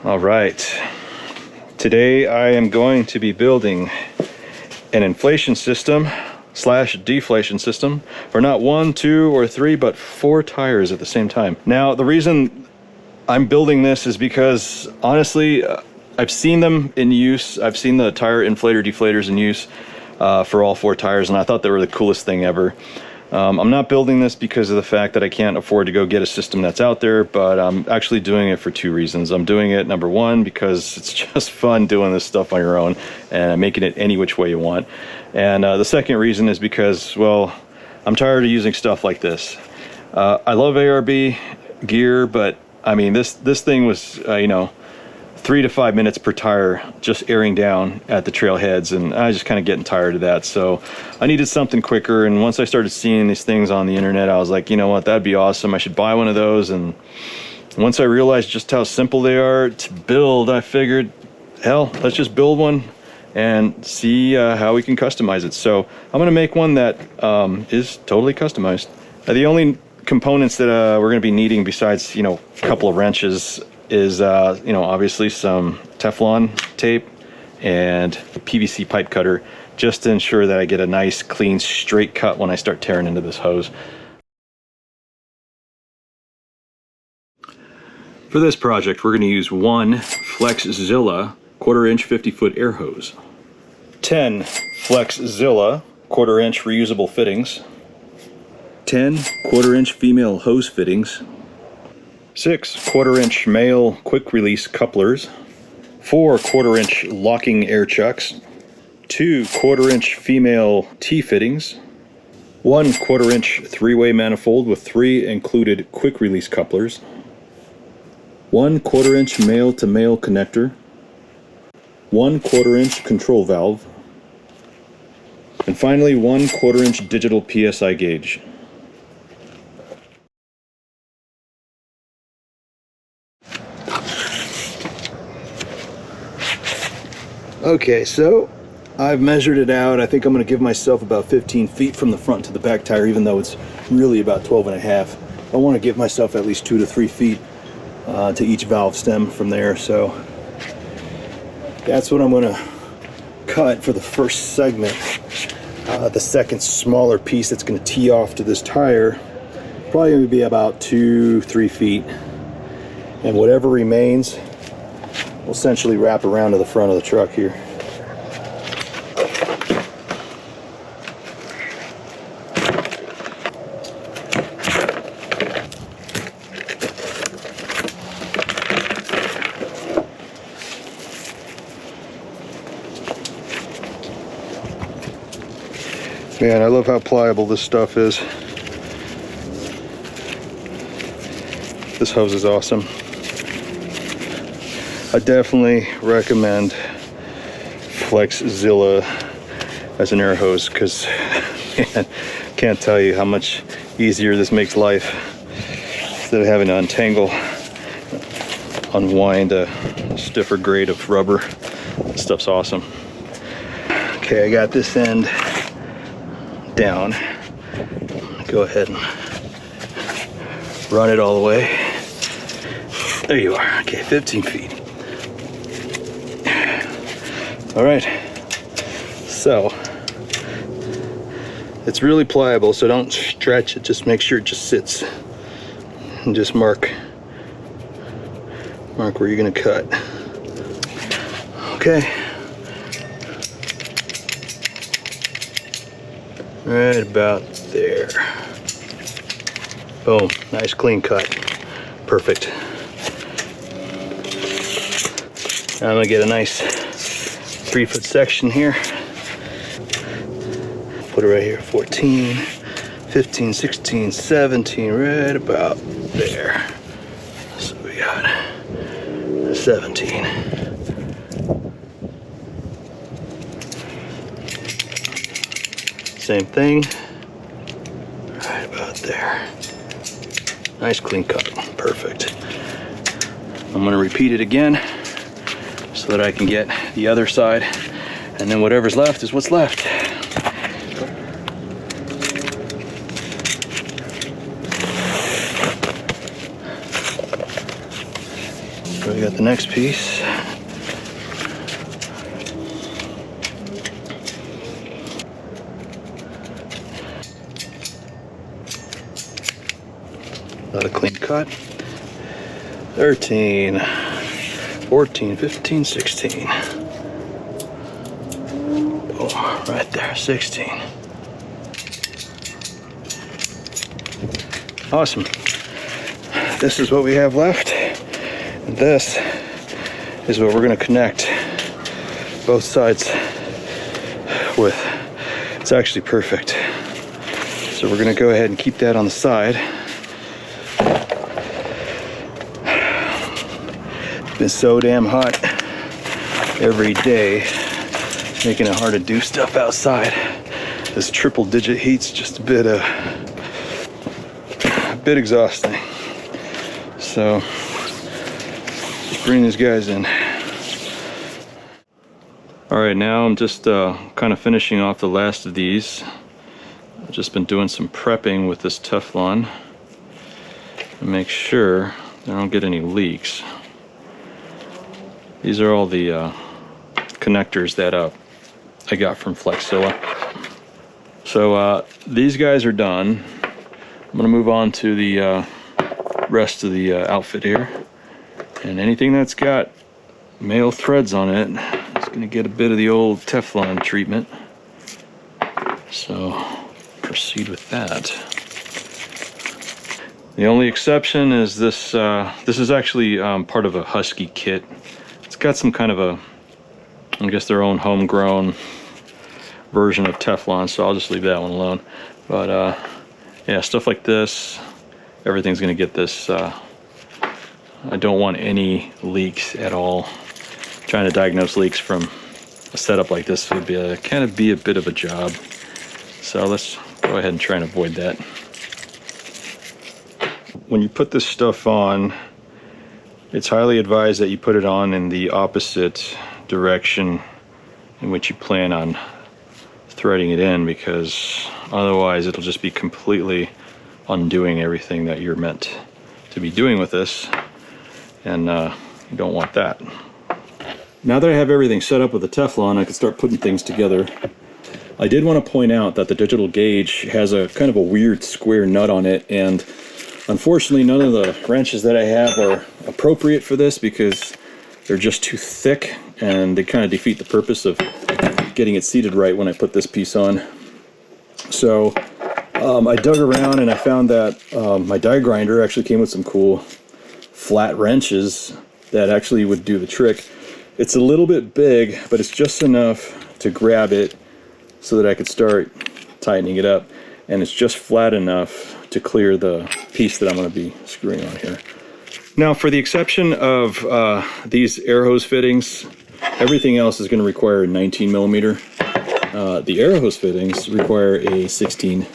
All right, today I am going to be building an inflation system / deflation system for not 1, 2, or 3, but 4 tires at the same time. Now, the reason I'm building this is because, honestly, I've seen them in use. I've seen the tire inflator deflators in use for all 4 tires, and I thought they were the coolest thing ever. I'm not building this because of the fact that I can't afford to go get a system that's out there, but I'm actually doing it for 2 reasons. I'm doing it, number 1, because it's just fun doing this stuff on your own and making it any which way you want. And the second reason is because, well, I'm tired of using stuff like this. I love ARB gear, but I mean, this thing was, you know, 3 to 5 minutes per tire just airing down at the trailheads, and I was just kind of getting tired of that. So I needed something quicker, and once I started seeing these things on the internet, I was like, you know what, that'd be awesome. I should buy one of those. And once I realized just how simple they are to build, I figured, hell, let's just build one and see how we can customize it. So I'm gonna make one that is totally customized. The only components that we're gonna be needing, besides, you know, a couple of wrenches, is you know, obviously some Teflon tape and a PVC pipe cutter, just to ensure that I get a nice clean straight cut when I start tearing into this hose. For this project, we're going to use 1 Flexzilla 1/4" 50-foot air hose, 10 Flexzilla 1/4" reusable fittings, 10 1/4" female hose fittings, 6 1/4" male quick release couplers, 4 1/4" locking air chucks, 2 1/4" female T-fittings, 1 1/4" 3-way manifold with 3 included quick release couplers, 1 1/4" male to male connector, 1 1/4" control valve, and finally 1 1/4" digital PSI gauge. Okay, so I've measured it out. I think I'm going to give myself about 15 feet from the front to the back tire, even though it's really about 12.5. I want to give myself at least 2 to 3 feet to each valve stem from there. So that's what I'm going to cut for the first segment. The second smaller piece that's going to tee off to this tire, probably going to be about 2-3 feet. And whatever remains, we'll essentially wrap around to the front of the truck here. Man, I love how pliable this stuff is. This hose is awesome. I definitely recommend Flexzilla as an air hose, because can't tell you how much easier this makes life. Instead of having to unwind a stiffer grade of rubber, this stuff's awesome. Okay, I got this end down. Go ahead and run it all the way. There you are. Okay, 15 feet. All right, so it's really pliable, so don't stretch it, just make sure it just sits, and just mark where you're gonna cut. Okay, right about there. Boom, nice clean cut, perfect. Now I'm gonna get a nice 3-foot section here. Put it right here, 14, 15, 16, 17, right about there. So we got 17. Same thing, right about there. Nice clean cut, perfect. I'm gonna repeat it again so that I can get the other side And then whatever's left is what's left. So we got the next piece. Another clean cut. 13, 14, 15, 16. Oh, right there, 16. Awesome. This is what we have left. And this is what we're going to connect both sides with. It's actually perfect. So we're going to go ahead and keep that on the side. It's been so damn hot every day, making it hard to do stuff outside. This triple digit heat's just a bit exhausting. So just bring these guys in. All right, now I'm just kind of finishing off the last of these. I've just been doing some prepping with this Teflon to make sure I don't get any leaks. These are all the connectors that I got from Flexilla. So these guys are done. I'm gonna move on to the rest of the outfit here. And anything that's got male threads on it is gonna get a bit of the old Teflon treatment. So proceed with that. The only exception is this. This is actually part of a Husky kit. It's got some kind of a, I guess, their own homegrown version of Teflon, so I'll just leave that one alone. But yeah, stuff like this, everything's gonna get this. I don't want any leaks at all. Trying to diagnose leaks from a setup like this would be kind of be a bit of a job. So let's go ahead and try and avoid that. When you put this stuff on, it's highly advised that you put it on in the opposite direction in which you plan on threading it in, because otherwise it'll just be completely undoing everything that you're meant to be doing with this, and you don't want that. Now that I have everything set up with the Teflon, I can start putting things together. I did want to point out that the digital gauge has a kind of a weird square nut on it, and unfortunately none of the wrenches that I have are appropriate for this because they're just too thick, and they kind of defeat the purpose of getting it seated right when I put this piece on. So I dug around and I found that my die grinder actually came with some cool flat wrenches that actually would do the trick. It's a little bit big, but it's just enough to grab it so that I could start tightening it up, and it's just flat enough to clear the piece that I'm going to be screwing on here. Now, for the exception of these air hose fittings, everything else is going to require a 19 millimeter. The air hose fittings require a 16,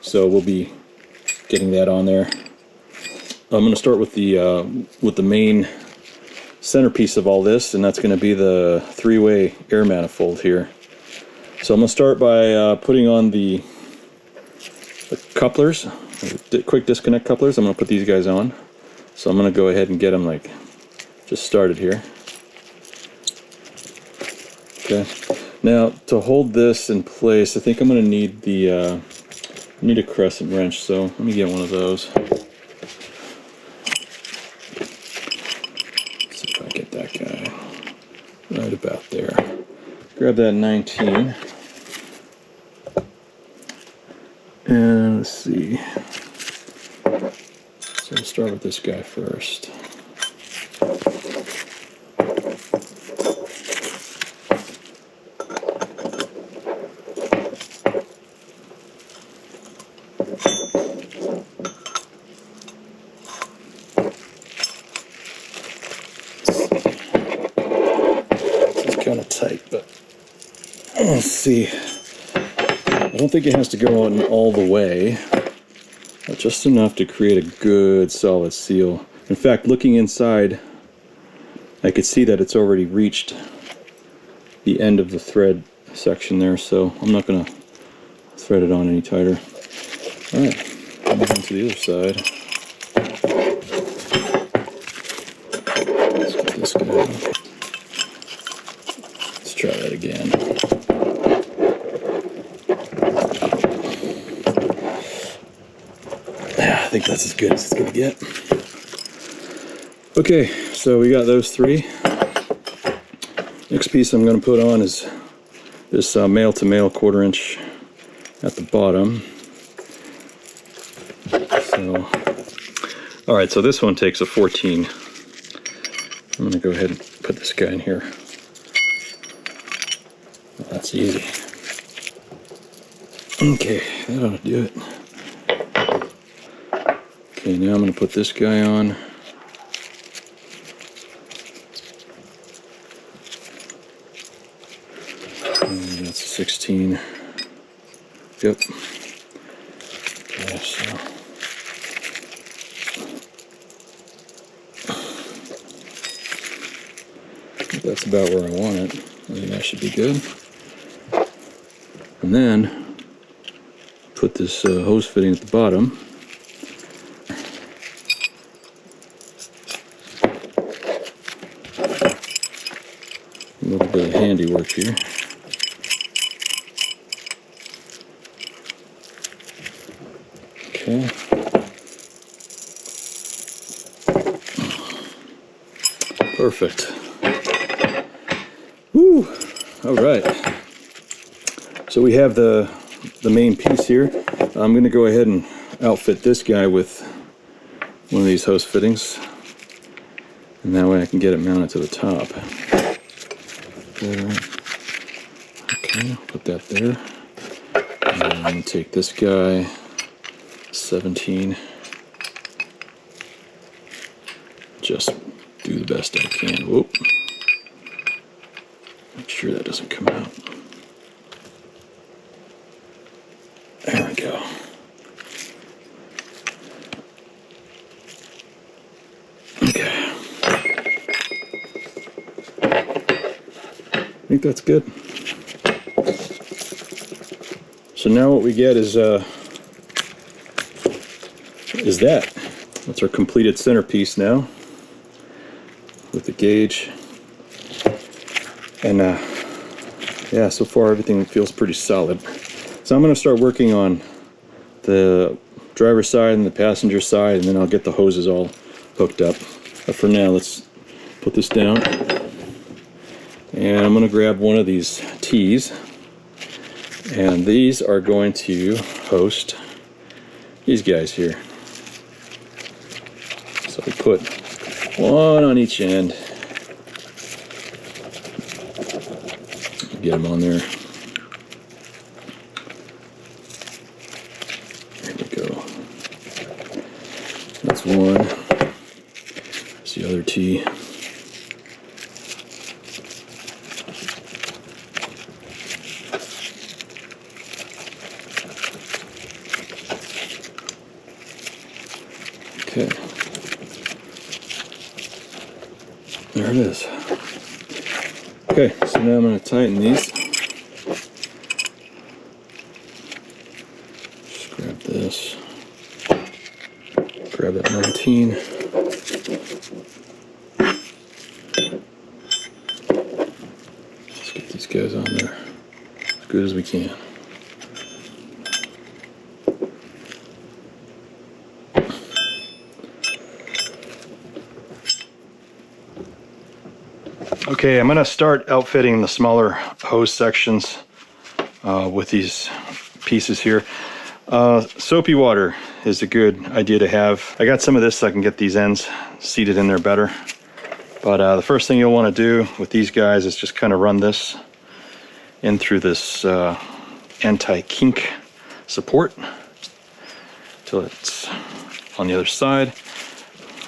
so we'll be getting that on there. I'm going to start with the main centerpiece of all this, and that's going to be the three-way air manifold here. So I'm going to start by putting on the couplers, quick disconnect couplers. I'm going to put these guys on. So I'm going to go ahead and get them like just started here. Okay. Now to hold this in place, I think I'm going to need the need a crescent wrench. So let me get one of those. Let's see if I get that guy right about there. Grab that 19. And let's see. So we'll start with this guy first. It's kind of tight, but let's see. I don't think it has to go on all the way, but just enough to create a good solid seal. In fact, looking inside, I could see that it's already reached the end of the thread section there, so I'm not going to thread it on any tighter. Alright, move on to the other side. Let's get this guy. Let's try that again. Yeah, I think that's as good as it's going to get. Okay, so we got those three. Next piece I'm going to put on is this male-to-male 1/4 inch at the bottom. So, alright, so this one takes a 14. I'm going to go ahead and put this guy in here. Well, that's easy. Okay, that ought to do it. Okay, now I'm going to put this guy on. And that's a 16. Yep. Okay, so. That's about where I want it. I think that should be good. And then put this hose fitting at the bottom. A little bit of handiwork here. Okay. Perfect. Woo! All right. So we have the main piece here. I'm going to go ahead and outfit this guy with one of these hose fittings, and that way I can get it mounted to the top. There. Okay, put that there. And I'm going to take this guy, 17. Just do the best I can. Whoop. Make sure that doesn't come out. There we go. Okay. I think that's good. So now what we get is that. That's our completed centerpiece now with the gauge. And yeah, so far everything feels pretty solid. So I'm going to start working on the driver's side and the passenger side, and then I'll get the hoses all hooked up. But for now, let's put this down. And I'm going to grab one of these T's, and these are going to host these guys here. So we put one on each end. Get them on there. There we go. That's one. There's the other T. Okay. There it is. Okay, so now I'm going to tighten these. Just grab this. Grab that 19. Let's get these guys on there as good as we can. Okay, I'm going to start outfitting the smaller hose sections with these pieces here. Soapy water is a good idea to have. I got some of this so I can get these ends seated in there better. But the first thing you'll want to do with these guys is just kind of run this in through this anti-kink support till it's on the other side.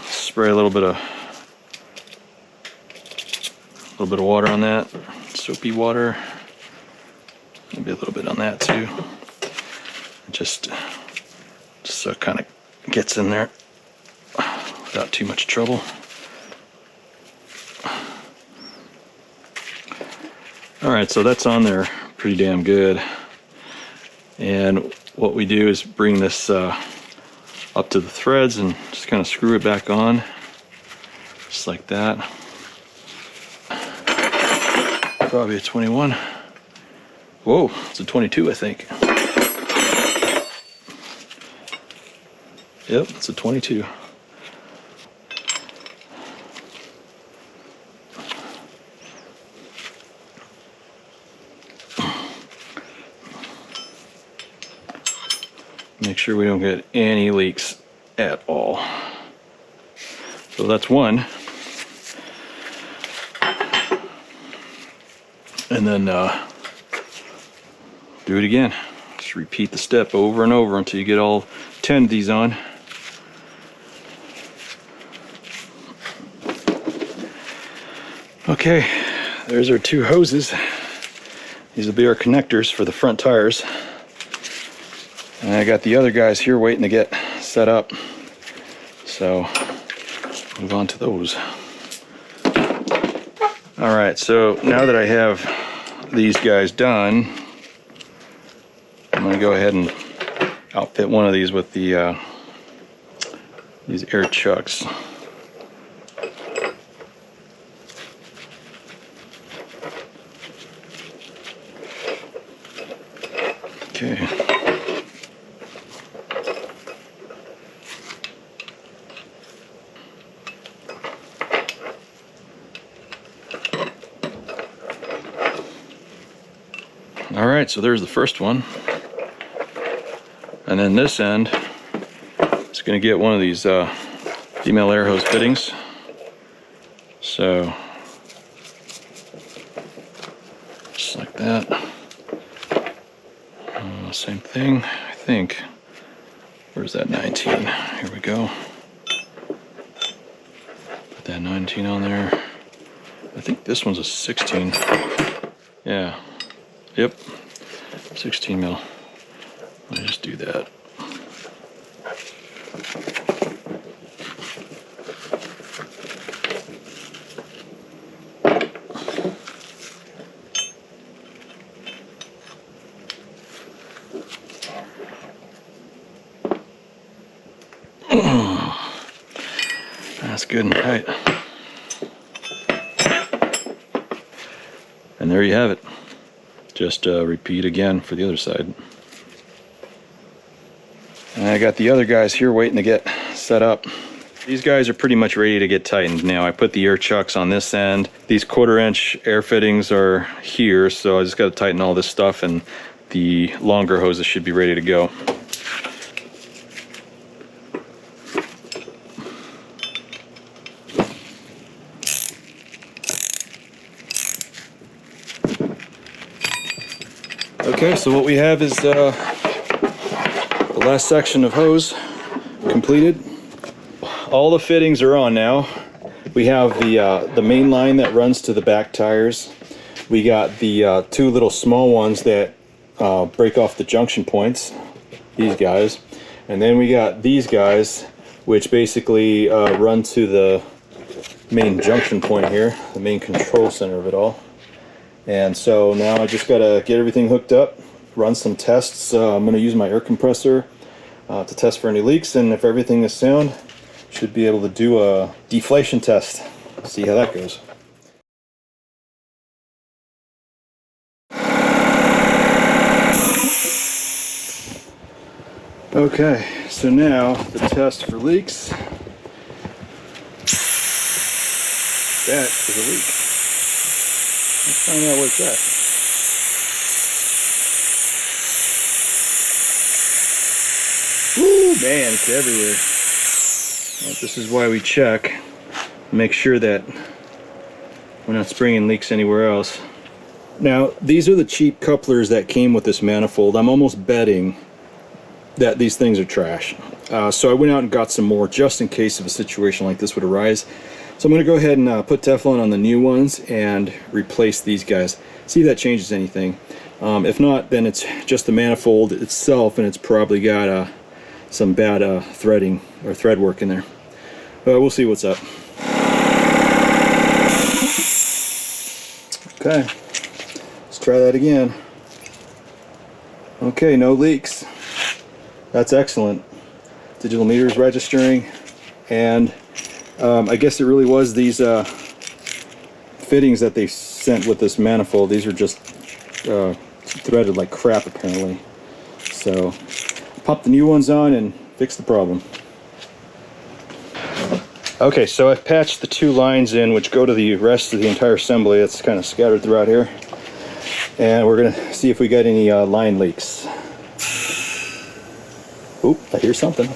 Spray a little bit of water on that, soapy water, maybe a little bit on that too, just so it kind of gets in there without too much trouble. Alright, so that's on there pretty damn good. And what we do is bring this up to the threads and just kind of screw it back on. Just like that. Probably a 21. Whoa, it's a 22, I think. Yep, it's a 22. Make sure we don't get any leaks at all. So that's one. And then do it again. Just repeat the step over and over until you get all 10 of these on. Okay, there's our 2 hoses. These will be our connectors for the front tires. And I got the other guys here waiting to get set up. So, move on to those. Alright, so now that I have these guys done, I'm going to go ahead and outfit one of these with the these air chucks. Okay. Alright, so there's the first one. And then this end is going to get one of these female air hose fittings. So, just like that. Same thing, I think. Where's that 19? Here we go. Put that 19 on there. I think this one's a 16. Yeah. Yep. 16 mil. Let me just do that. That's good and tight. And there you have it. Just repeat again for the other side. And I got the other guys here waiting to get set up. These guys are pretty much ready to get tightened now. I put the air chucks on this end. These 1/4-inch air fittings are here, so I just got to tighten all this stuff, and the longer hoses should be ready to go. Okay, so what we have is the last section of hose completed. All the fittings are on now. We have the main line that runs to the back tires. We got the 2 little small ones that break off the junction points, these guys. And then we got these guys, which basically run to the main junction point here, the main control center of it all. And so now I just got to get everything hooked up, run some tests. I'm going to use my air compressor to test for any leaks, and if everything is sound, should be able to do a deflation test. See how that goes. Okay, so now the test for leaks. That is a leak. Let's find out what it's at. Woo, man, it's everywhere. Well, this is why we check. Make sure that we're not springing leaks anywhere else. Now, these are the cheap couplers that came with this manifold. I'm almost betting that these things are trash. So I went out and got some more just in case of a situation like this would arise. So I'm going to go ahead and put Teflon on the new ones and replace these guys. See if that changes anything. If not, then it's just the manifold itself, and it's probably got some bad threading or thread work in there. We'll see what's up. Okay, try that again. Okay, no leaks. That's excellent. Digital meters registering, and I guess it really was these fittings that they sent with this manifold. These are just threaded like crap apparently. So pop the new ones on and fix the problem. Okay, so I've patched the 2 lines in which go to the rest of the entire assembly. It's kind of scattered throughout here, and we're gonna see if we got any line leaks. Oop, I hear something.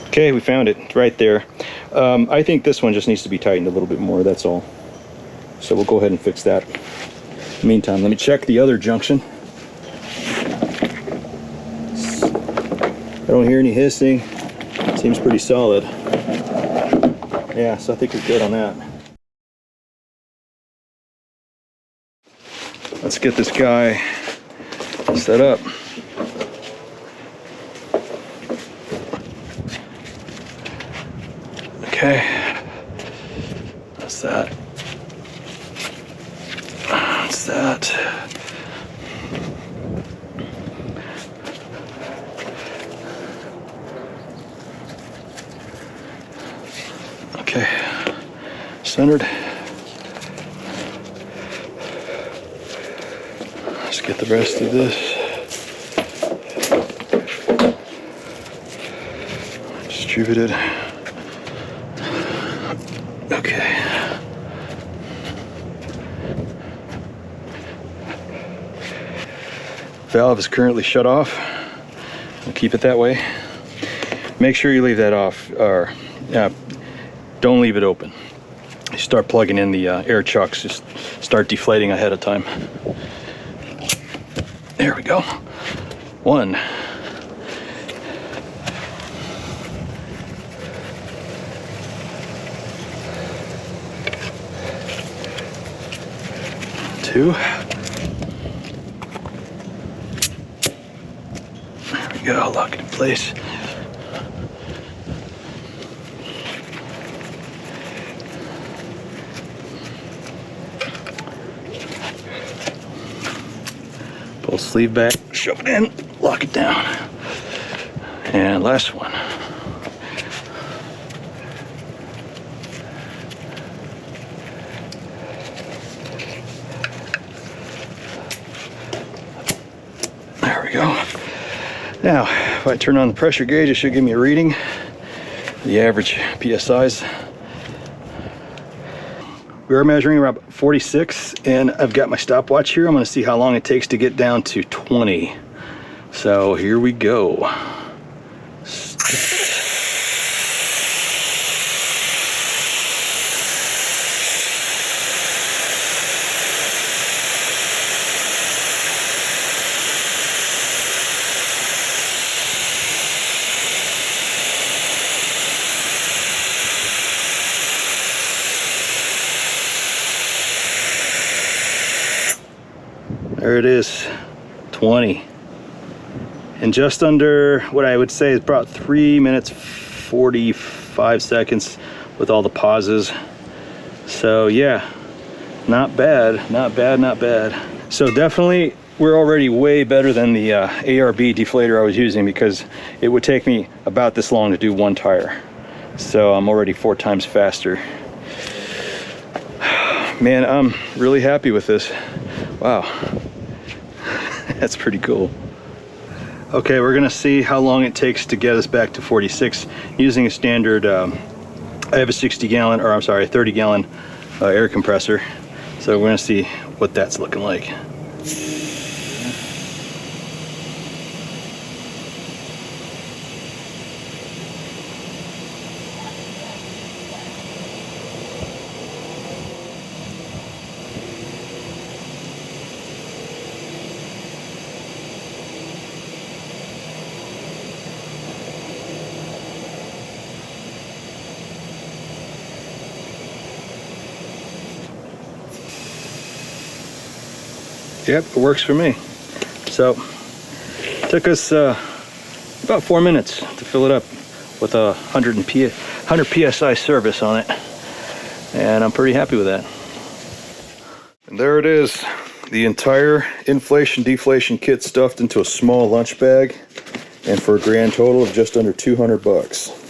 Okay, we found it right there. I think this one just needs to be tightened a little bit more, that's all. So we'll go ahead and fix that. In the meantime, let me check the other junction. I don't hear any hissing. Seems pretty solid. Yeah, so I think we're good on that. Let's get this guy set up. Okay, that's that. That's that. Okay, centered. Let's get the rest of this. Distributed. Okay. Valve is currently shut off. We'll keep it that way. Make sure you leave that off, or don't leave it open. You start plugging in the air chucks, just start deflating ahead of time. There we go. 1. 2. There we go, lock it in place. Pull the sleeve back, shove it in, lock it down. And last one. There we go. Now, if I turn on the pressure gauge, it should give me a reading. The average PSIs. We are measuring around 46, and I've got my stopwatch here. I'm going to see how long it takes to get down to 20. So here we go. There it is, 20. And just under what I would say is about 3 minutes 45 seconds with all the pauses. So yeah, not bad, not bad, not bad. So definitely we're already way better than the ARB deflator I was using, because it would take me about this long to do 1 tire. So I'm already 4 times faster. Man, I'm really happy with this. Wow. That's pretty cool. Okay, we're gonna see how long it takes to get us back to 46 using a standard, I have a 30 gallon air compressor. So we're gonna see what that's looking like. Yep, it works for me. So, it took us about 4 minutes to fill it up with 100 100 psi service on it, and I'm pretty happy with that. And there it is, the entire inflation deflation kit stuffed into a small lunch bag, and for a grand total of just under 200 bucks.